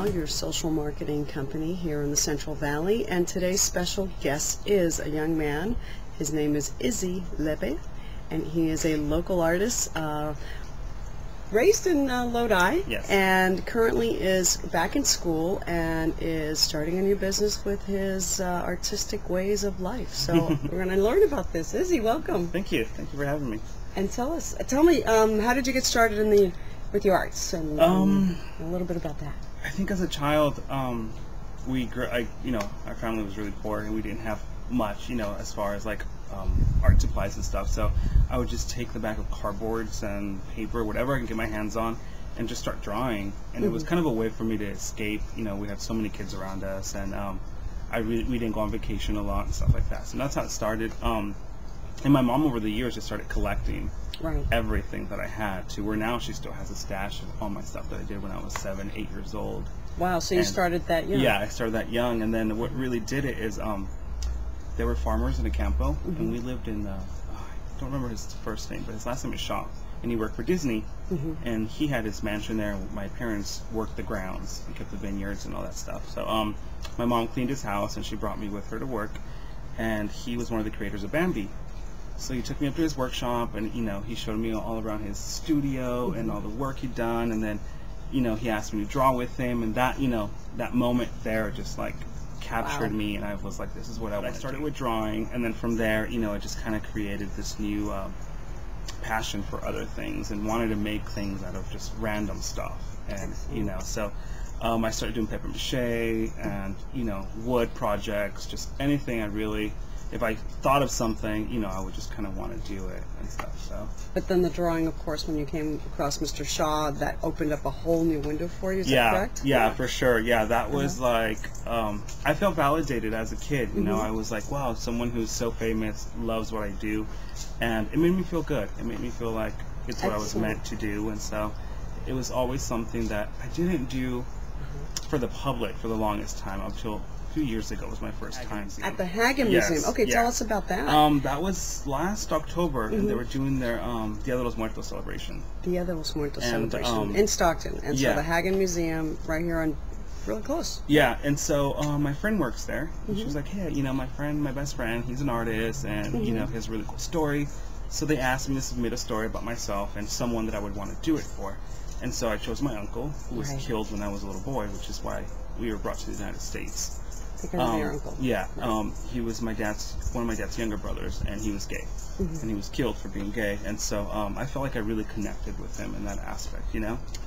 Now, your social marketing company here in the Central Valley, and today's special guest is a young man. His name is Izzy Lepe, and he is a local artist, raised in Lodi, yes, and currently is back in school and is starting a new business with his artistic ways of life. So we're going to learn about this. Izzy, welcome. Thank you for having me. And tell me, how did you get started in with your arts, and a little bit about that. I think as a child, our family was really poor and we didn't have much, as far as like art supplies and stuff. So I would just take the back of cardboards and paper, whatever I can get my hands on, and just start drawing. And it was kind of a way for me to escape. We had so many kids around us, and we didn't go on vacation a lot and stuff like that. So that's how it started. And my mom over the years just started collecting everything that I had, to where now she still has a stash of all my stuff that I did when I was 7, 8 years old. Wow, so you started that young. Yeah, I started that young, and then what really did it is there were farmers in a campo, and we lived in, I don't remember his first name, but his last name is Shaw, and he worked for Disney, and he had his mansion there, and my parents worked the grounds and kept the vineyards and all that stuff. So my mom cleaned his house, and she brought me with her to work, and he was one of the creators of Bambi. So he took me up to his workshop, and he showed me all around his studio and all the work he'd done, and then he asked me to draw with him, and that that moment there just like captured me, and I was like, this is what I want. I started with drawing, and then from there it just kind of created this new passion for other things, and wanted to make things out of just random stuff. And so I started doing paper mache and wood projects, just anything I really, if I thought of something, I would just kind of want to do it and stuff. So. But then the drawing, of course, when you came across Mr. Shaw, that opened up a whole new window for you. Is that correct? Yeah, for sure. Yeah, that was like, I felt validated as a kid. I was like, wow, someone who's so famous loves what I do, and it made me feel good. It made me feel like it's what I was meant to do, and so it was always something that I didn't do for the public for the longest time until a few years ago was my first time. At the Hagen Museum. Okay, tell us about that. That was last October, and they were doing their Dia de los Muertos celebration. Dia de los Muertos celebration in Stockton. And so the Hagen Museum right here on, really close. Yeah, and so my friend works there, and she was like, hey, my best friend, he's an artist, and he has a really cool story. So they asked me to submit a story about myself and someone that I would want to do it for. And so I chose my uncle, who was killed when I was a little boy, which is why we were brought to the United States. Because of your uncle. Yeah, he was one of my dad's younger brothers, and he was gay, and he was killed for being gay, and so I felt like I really connected with him in that aspect,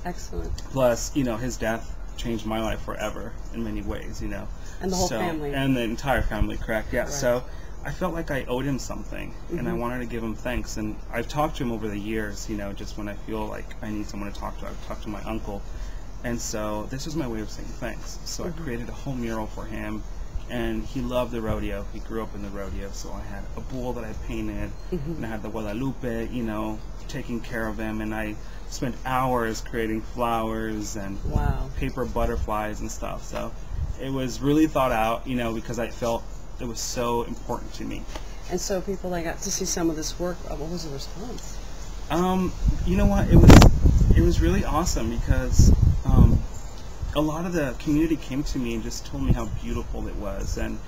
Excellent. Plus, his death changed my life forever in many ways, And the whole family. And the entire family, correct? Yeah. Right. So I felt like I owed him something, and I wanted to give him thanks, and I've talked to him over the years, just when I feel like I need someone to talk to, I've talked to my uncle. And so this was my way of saying thanks. So I created a whole mural for him, and he loved the rodeo. He grew up in the rodeo, so I had a bull that I painted, and I had the Guadalupe, taking care of him, and I spent hours creating flowers and paper butterflies and stuff. So it was really thought out, because I felt it was so important to me. And so people that got to see some of this work, what was the response? You know what, it was really awesome, because a lot of the community came to me and just told me how beautiful it was. And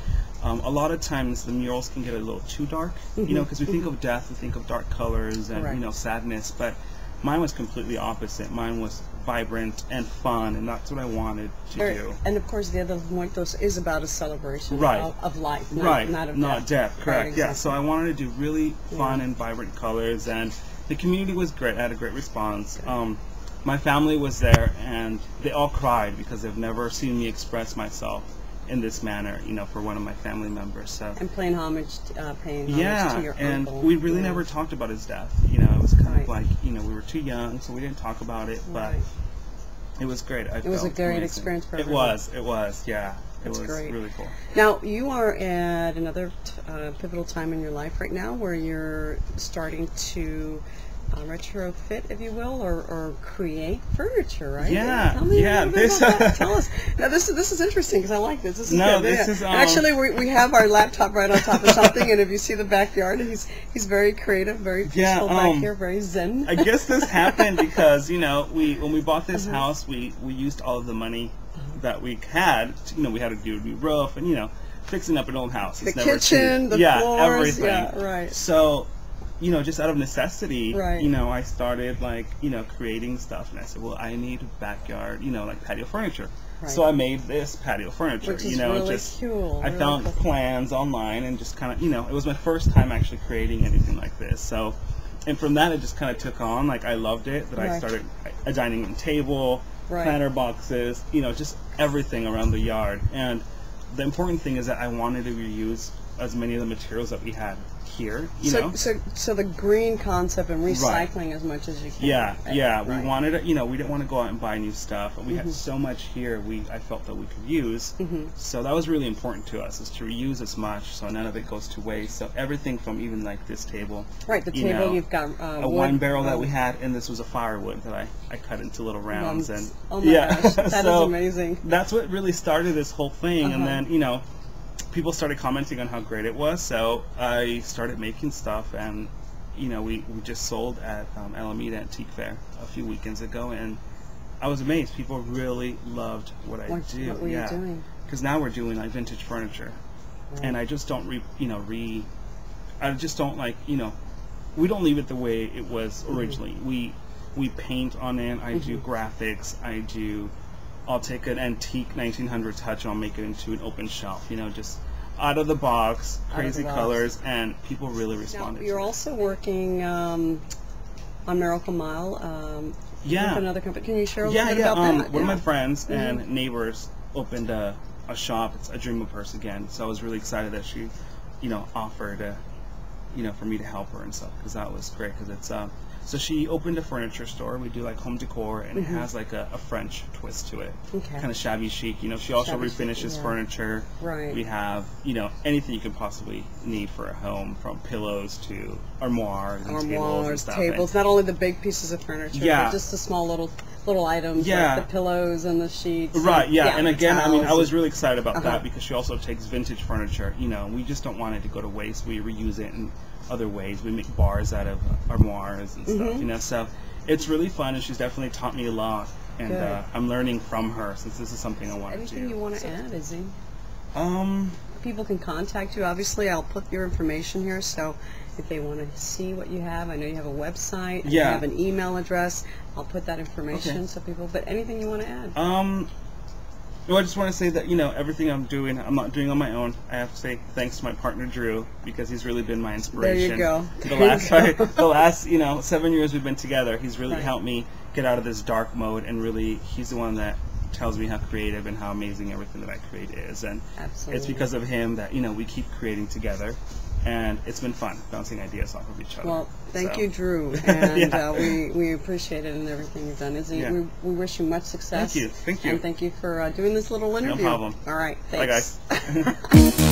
a lot of times the murals can get a little too dark, because we think of death, we think of dark colors and sadness, but mine was completely opposite. Mine was vibrant and fun, and that's what I wanted to do. And of course, Dia de los Muertos is about a celebration of life, not death. Correct. Yeah. So I wanted to do really fun and vibrant colors, and the community was great. I had a great response. My family was there, and they all cried because they've never seen me express myself in this manner, for one of my family members. So and paying homage to your and uncle. we really never talked about his death. It was kind of like we were too young, so we didn't talk about it. But it was great. It was a great experience for everyone. It was. Yeah. It was great. Really cool. Now, you are at another pivotal time in your life right now, where you're starting to retrofit, if you will, or create furniture, right? Yeah, Tell me a little bit about that. Tell us. Now, this is interesting, because I like this. This is good. This is actually, we have our laptop right on top of something, and if you see the backyard, he's very creative, very peaceful back here, very zen. I guess this happened because when we bought this house, we used all of the money that we had. You know, we had to do a new roof and, you know, fixing up an old house. The It's never kitchen, cheap. the yeah, floors, everything. yeah, right. So, you know, just out of necessity, Right. you know, I started like, you know, creating stuff, and I said, well, I need backyard, you know, like patio furniture. Right. So I made this patio furniture. Which is you know, really just cool. I really found cool. plans online and just kind of, you know, it was my first time actually creating anything like this. So, and from that it just kind of took on. Like I loved it. That Right. I started a dining room table, Right. planter boxes, you know, just everything around the yard. And the important thing is that I wanted to reuse as many of the materials that we had here, you know. So the green concept and recycling as much as you can. Yeah, right? yeah. We Right. wanted to, you know, we didn't want to go out and buy new stuff, and we had so much here. I felt that we could use. So that was really important to us, is to reuse as much, so none of it goes to waste. So everything from even like this table. Right. The you table know, you've got a wood, wine barrel that we had, and this was a firewood that I cut into little rounds, and oh my yeah, gosh, that so is amazing. that's what really started this whole thing, and then you know, people started commenting on how great it was, so I started making stuff, and you know, we just sold at Alameda Antique Fair a few weekends ago, and I was amazed. People really loved what I do. What were you doing? Because now we're doing like vintage furniture, and I just don't I just don't like, you know, we don't leave it the way it was originally. We paint on it. I do graphics. I'll take an antique 1900s hutch and I'll make it into an open shelf, you know, just out of the box, crazy colors, and people really responded. Now, you're also working on Miracle Mile. Yeah. With another company. Can you share a little bit about that? One of my friends and neighbors opened a shop. It's a dream of hers again. So I was really excited that she, you know, offered, you know, for me to help her and stuff, because that was great. Because it's so she opened a furniture store. We do like home decor, and it has like a French twist to it. Okay. Kind of shabby chic. You know, she also Shabby refinishes chic, yeah. furniture. Right. We have, you know, anything you could possibly need for a home, from pillows to armoires and tables and stuff. Tables, not only the big pieces of furniture, but just the small little items like the pillows and the sheets. Right, yeah. And again, I mean, I was towels. really excited about that, because she also takes vintage furniture. You know, we just don't want it to go to waste. We reuse it in other ways. We make bars out of armoires and stuff, you know, so it's really fun, and she's definitely taught me a lot, and I'm learning from her, since this is something I want to do. Anything you want to add, Izzy? Um, People can contact you. Obviously, I'll put your information here, so if they want to see what you have, I know you have a website, you have an email address, I'll put that information so people, but anything you want to add? Well, I just want to say that, you know, everything I'm doing, I'm not doing on my own. I have to say thanks to my partner Drew, because he's really been my inspiration. There you go. The last, you know, 7 years we've been together, he's really helped me get out of this dark mode, and really, he's the one that tells me how creative and how amazing everything that I create is, and it's because of him that, you know, we keep creating together, and it's been fun bouncing ideas off of each other. Well, thank you, Drew, and we appreciate it and everything you've done. Izzy, we wish you much success. Thank you. And thank you for doing this little interview. No problem. All right, thanks. Bye, guys.